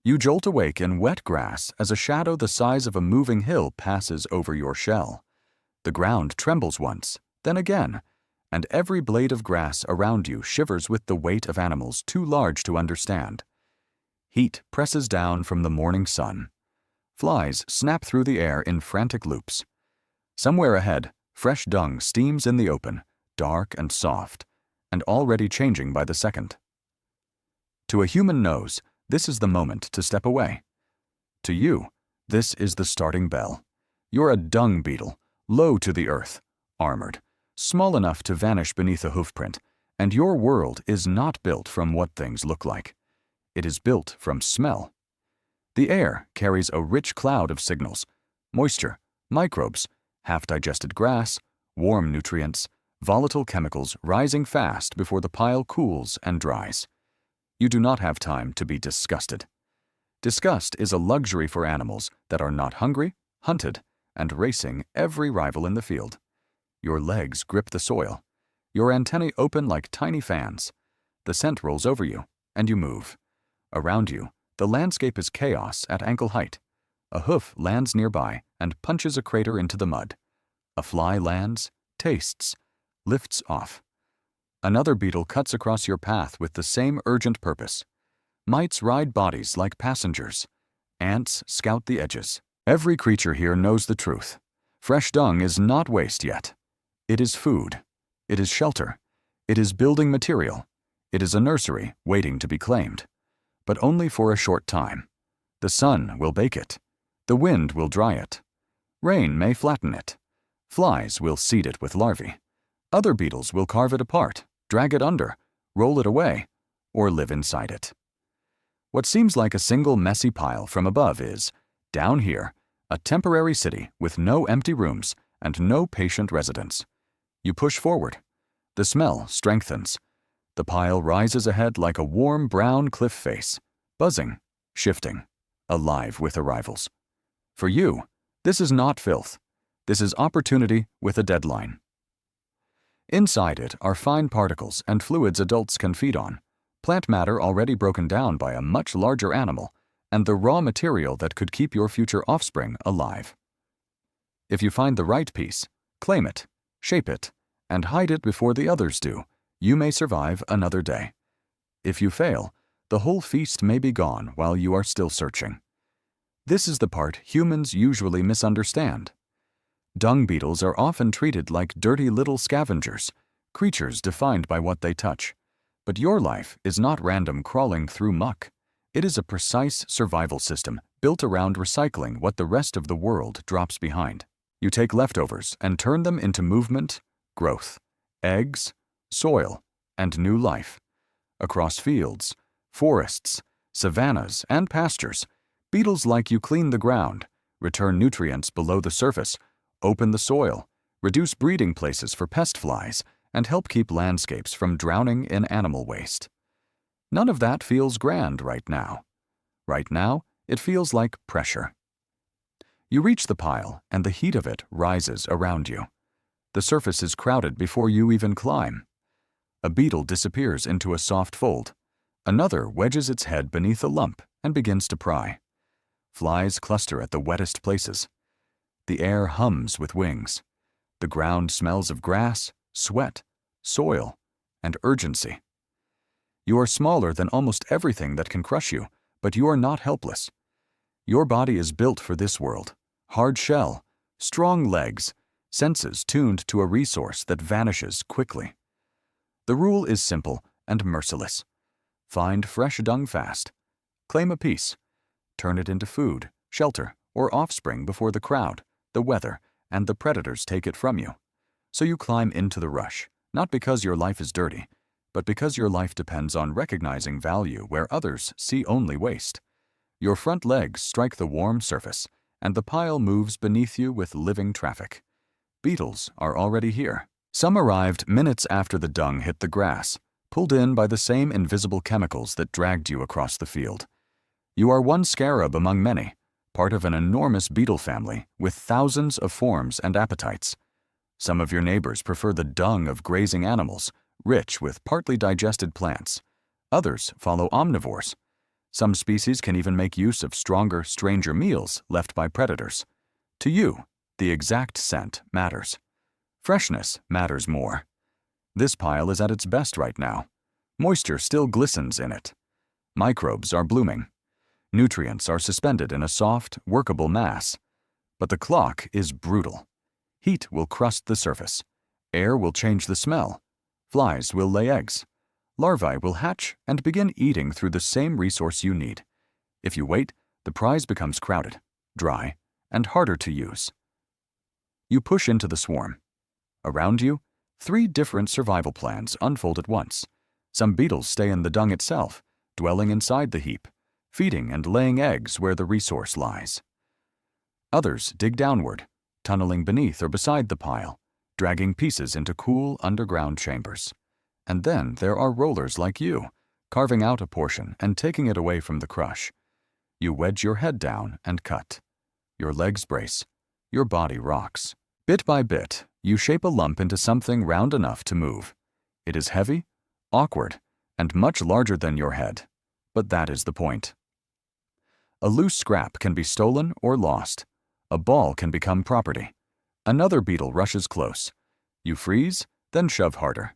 You jolt awake in wet grass as a shadow the size of a moving hill passes over your shell. The ground trembles once, then again, and every blade of grass around you shivers with the weight of animals too large to understand. Heat presses down from the morning sun. Flies snap through the air in frantic loops. Somewhere ahead, fresh dung steams in the open, dark and soft, and already changing by the second. To a human nose, this is the moment to step away. To you, this is the starting bell. You're a dung beetle, low to the earth, armored, small enough to vanish beneath a hoofprint, and your world is not built from what things look like. It is built from smell. The air carries a rich cloud of signals: moisture, microbes, half-digested grass, warm nutrients, volatile chemicals rising fast before the pile cools and dries. You do not have time to be disgusted. Disgust is a luxury for animals that are not hungry, hunted, and racing every rival in the field. Your legs grip the soil. Your antennae open like tiny fans. The scent rolls over you, and you move. Around you, the landscape is chaos at ankle height. A hoof lands nearby and punches a crater into the mud. A fly lands, tastes, lifts off. Another beetle cuts across your path with the same urgent purpose. Mites ride bodies like passengers. Ants scout the edges. Every creature here knows the truth. Fresh dung is not waste yet. It is food. It is shelter. It is building material. It is a nursery waiting to be claimed. But only for a short time. The sun will bake it. The wind will dry it. Rain may flatten it. Flies will seed it with larvae. Other beetles will carve it apart, drag it under, roll it away, or live inside it. What seems like a single messy pile from above is, down here, a temporary city with no empty rooms and no patient residents. You push forward. The smell strengthens. The pile rises ahead like a warm brown cliff face, buzzing, shifting, alive with arrivals. For you, this is not filth. This is opportunity with a deadline. Inside it are fine particles and fluids adults can feed on, plant matter already broken down by a much larger animal, and the raw material that could keep your future offspring alive. If you find the right piece, claim it, shape it, and hide it before the others do, you may survive another day. If you fail, the whole feast may be gone while you are still searching. This is the part humans usually misunderstand. Dung beetles are often treated like dirty little scavengers, creatures defined by what they touch. But your life is not random crawling through muck. It is a precise survival system built around recycling what the rest of the world drops behind. You take leftovers and turn them into movement, growth, eggs, soil, and new life. Across fields, forests, savannas, and pastures, beetles like you clean the ground, return nutrients below the surface, open the soil, reduce breeding places for pest flies, and help keep landscapes from drowning in animal waste. None of that feels grand right now. Right now, it feels like pressure. You reach the pile, and the heat of it rises around you. The surface is crowded before you even climb. A beetle disappears into a soft fold. Another wedges its head beneath a lump and begins to pry. Flies cluster at the wettest places. The air hums with wings. The ground smells of grass, sweat, soil, and urgency. You are smaller than almost everything that can crush you, but you are not helpless. Your body is built for this world. Hard shell, strong legs, senses tuned to a resource that vanishes quickly. The rule is simple and merciless. Find fresh dung fast. Claim a piece. Turn it into food, shelter, or offspring before the crowd, the weather, and the predators take it from you. So you climb into the rush, not because your life is dirty, but because your life depends on recognizing value where others see only waste. Your front legs strike the warm surface, and the pile moves beneath you with living traffic. Beetles are already here. Some arrived minutes after the dung hit the grass, pulled in by the same invisible chemicals that dragged you across the field. You are one scarab among many, part of an enormous beetle family with thousands of forms and appetites. Some of your neighbors prefer the dung of grazing animals, rich with partly digested plants. Others follow omnivores. Some species can even make use of stronger, stranger meals left by predators. To you, the exact scent matters. Freshness matters more. This pile is at its best right now. Moisture still glistens in it. Microbes are blooming. Nutrients are suspended in a soft, workable mass. But the clock is brutal. Heat will crust the surface. Air will change the smell. Flies will lay eggs. Larvae will hatch and begin eating through the same resource you need. If you wait, the prize becomes crowded, dry, and harder to use. You push into the swarm. Around you, 3 different survival plans unfold at once. Some beetles stay in the dung itself, dwelling inside the heap, feeding and laying eggs where the resource lies. Others dig downward, tunneling beneath or beside the pile, dragging pieces into cool underground chambers. And then there are rollers like you, carving out a portion and taking it away from the crush. You wedge your head down and cut. Your legs brace. Your body rocks. Bit by bit, you shape a lump into something round enough to move. It is heavy, awkward, and much larger than your head. But that is the point. A loose scrap can be stolen or lost. A ball can become property. Another beetle rushes close. You freeze, then shove harder.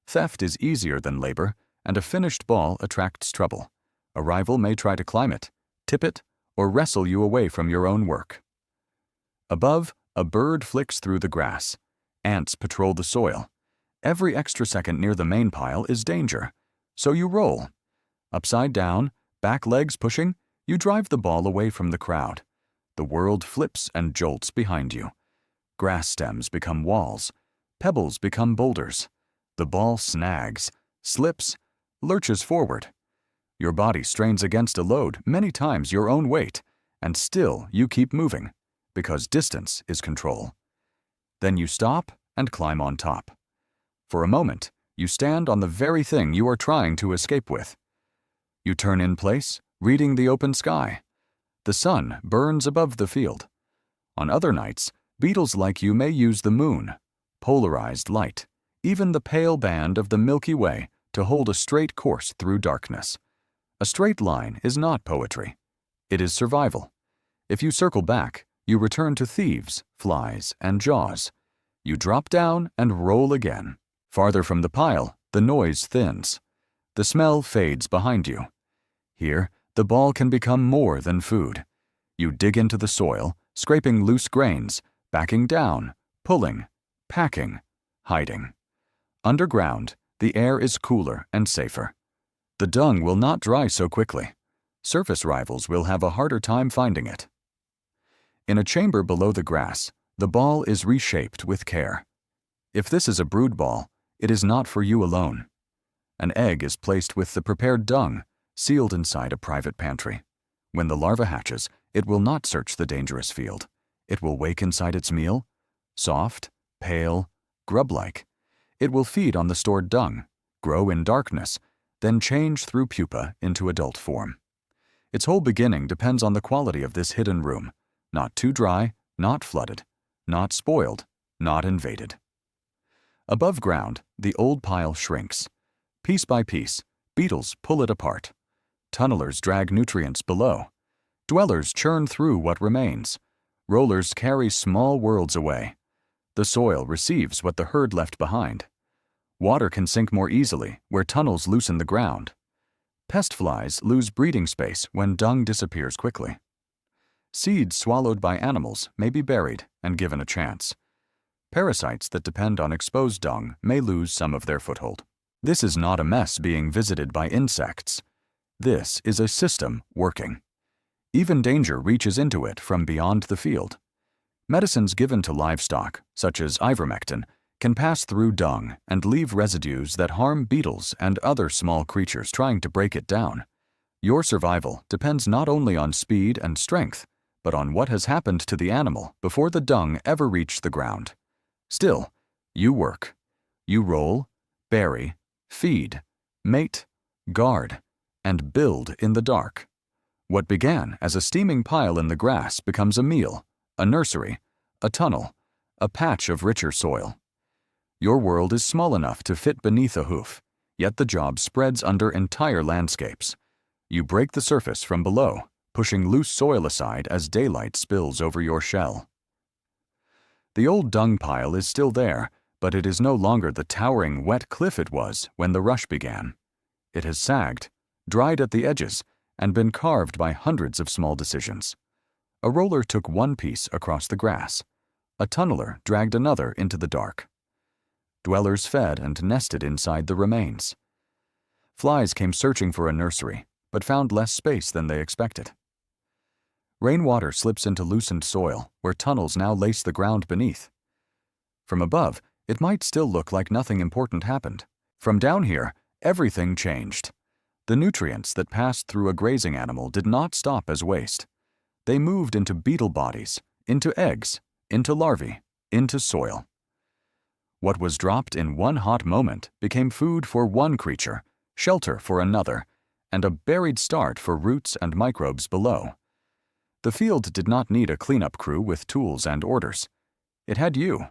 Theft is easier than labor, and a finished ball attracts trouble. A rival may try to climb it, tip it, or wrestle you away from your own work. Above, a bird flicks through the grass. Ants patrol the soil. Every extra second near the main pile is danger, so you roll. Upside down, back legs pushing, you drive the ball away from the crowd. The world flips and jolts behind you. Grass stems become walls. Pebbles become boulders. The ball snags, slips, lurches forward. Your body strains against a load many times your own weight, and still you keep moving, because distance is control. Then you stop and climb on top. For a moment, you stand on the very thing you are trying to escape with. You turn in place, reading the open sky. The sun burns above the field. On other nights, beetles like you may use the moon, polarized light, even the pale band of the Milky Way to hold a straight course through darkness. A straight line is not poetry. It is survival. If you circle back, you return to thieves, flies, and jaws. You drop down and roll again. Farther from the pile, the noise thins. The smell fades behind you. Here, the ball can become more than food. You dig into the soil, scraping loose grains, backing down, pulling, packing, hiding. Underground, the air is cooler and safer. The dung will not dry so quickly. Surface rivals will have a harder time finding it. In a chamber below the grass, the ball is reshaped with care. If this is a brood ball, it is not for you alone. An egg is placed with the prepared dung, sealed inside a private pantry. When the larva hatches, it will not search the dangerous field. It will wake inside its meal, soft, pale, grub-like. It will feed on the stored dung, grow in darkness, then change through pupa into adult form. Its whole beginning depends on the quality of this hidden room, not too dry, not flooded, not spoiled, not invaded. Above ground, the old pile shrinks. Piece by piece, beetles pull it apart. Tunnelers drag nutrients below. Dwellers churn through what remains. Rollers carry small worlds away. The soil receives what the herd left behind. Water can sink more easily where tunnels loosen the ground. Pest flies lose breeding space when dung disappears quickly. Seeds swallowed by animals may be buried and given a chance. Parasites that depend on exposed dung may lose some of their foothold. This is not a mess being visited by insects. This is a system working. Even danger reaches into it from beyond the field. Medicines given to livestock, such as ivermectin, can pass through dung and leave residues that harm beetles and other small creatures trying to break it down. Your survival depends not only on speed and strength, but on what has happened to the animal before the dung ever reached the ground. Still, you work. You roll, bury, feed, mate, guard, and build in the dark. What began as a steaming pile in the grass becomes a meal, a nursery, a tunnel, a patch of richer soil. Your world is small enough to fit beneath a hoof, yet the job spreads under entire landscapes. You break the surface from below, pushing loose soil aside as daylight spills over your shell. The old dung pile is still there, but it is no longer the towering wet cliff it was when the rush began. It has sagged, dried at the edges, and been carved by hundreds of small decisions. A roller took one piece across the grass. A tunneler dragged another into the dark. Dwellers fed and nested inside the remains. Flies came searching for a nursery, but found less space than they expected. Rainwater slips into loosened soil, where tunnels now lace the ground beneath. From above, it might still look like nothing important happened. From down here, everything changed. The nutrients that passed through a grazing animal did not stop as waste. They moved into beetle bodies, into eggs, into larvae, into soil. What was dropped in one hot moment became food for one creature, shelter for another, and a buried start for roots and microbes below. The field did not need a cleanup crew with tools and orders. It had you.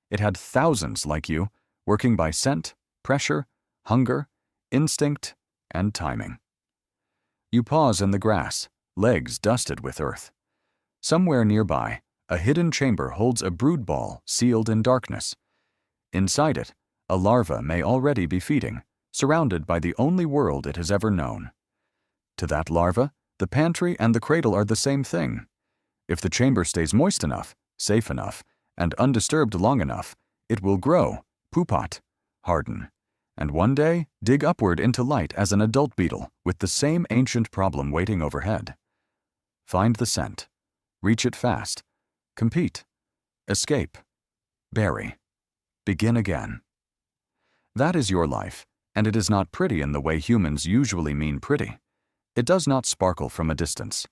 It had thousands like you, working by scent, pressure, hunger, instinct, and timing. You pause in the grass, legs dusted with earth. Somewhere nearby, a hidden chamber holds a brood ball sealed in darkness. Inside it, a larva may already be feeding, surrounded by the only world it has ever known. To that larva, the pantry and the cradle are the same thing. If the chamber stays moist enough, safe enough, and undisturbed long enough, it will grow, poopot, harden, and one day dig upward into light as an adult beetle with the same ancient problem waiting overhead. Find the scent. Reach it fast. Compete. Escape. Bury. Begin again. That is your life, and it is not pretty in the way humans usually mean pretty. It does not sparkle from a distance.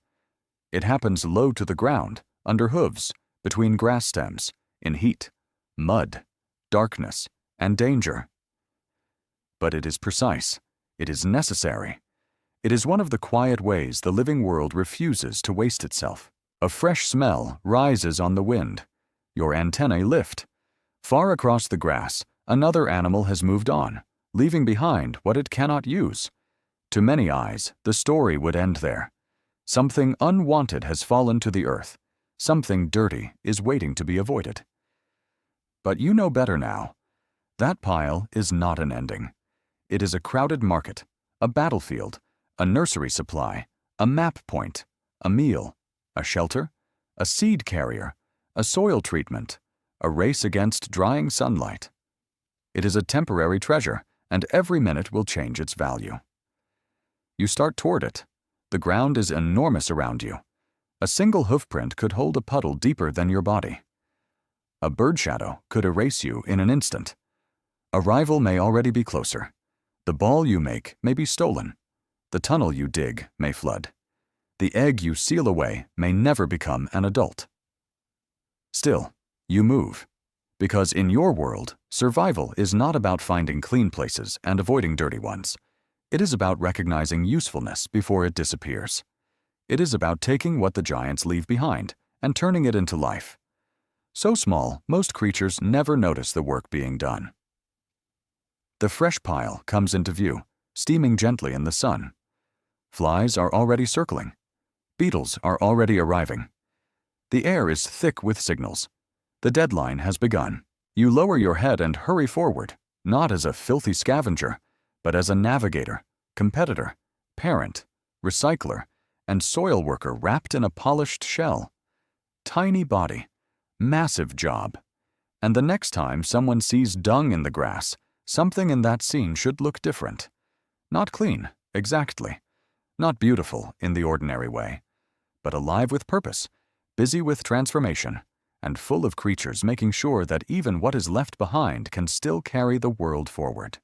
It happens low to the ground, under hooves, between grass stems, in heat, mud, darkness, and danger. But it is precise. It is necessary. It is one of the quiet ways the living world refuses to waste itself. A fresh smell rises on the wind. Your antennae lift. Far across the grass, another animal has moved on, leaving behind what it cannot use. To many eyes, the story would end there. Something unwanted has fallen to the earth. Something dirty is waiting to be avoided. But you know better now. That pile is not an ending. It is a crowded market, a battlefield, a nursery supply, a map point, a meal, a shelter, a seed carrier, a soil treatment, a race against drying sunlight. It is a temporary treasure, and every minute will change its value. You start toward it. The ground is enormous around you. A single hoofprint could hold a puddle deeper than your body. A bird shadow could erase you in an instant. A rival may already be closer. The ball you make may be stolen. The tunnel you dig may flood. The egg you seal away may never become an adult. Still, you move. Because in your world, survival is not about finding clean places and avoiding dirty ones. It is about recognizing usefulness before it disappears. It is about taking what the giants leave behind and turning it into life. So small, most creatures never notice the work being done. The fresh pile comes into view, steaming gently in the sun. Flies are already circling. Beetles are already arriving. The air is thick with signals. The deadline has begun. You lower your head and hurry forward, not as a filthy scavenger, but as a navigator, competitor, parent, recycler, and soil worker wrapped in a polished shell. Tiny body, massive job. And the next time someone sees dung in the grass, something in that scene should look different. Not clean, exactly. Not beautiful in the ordinary way, but alive with purpose, busy with transformation, and full of creatures making sure that even what is left behind can still carry the world forward.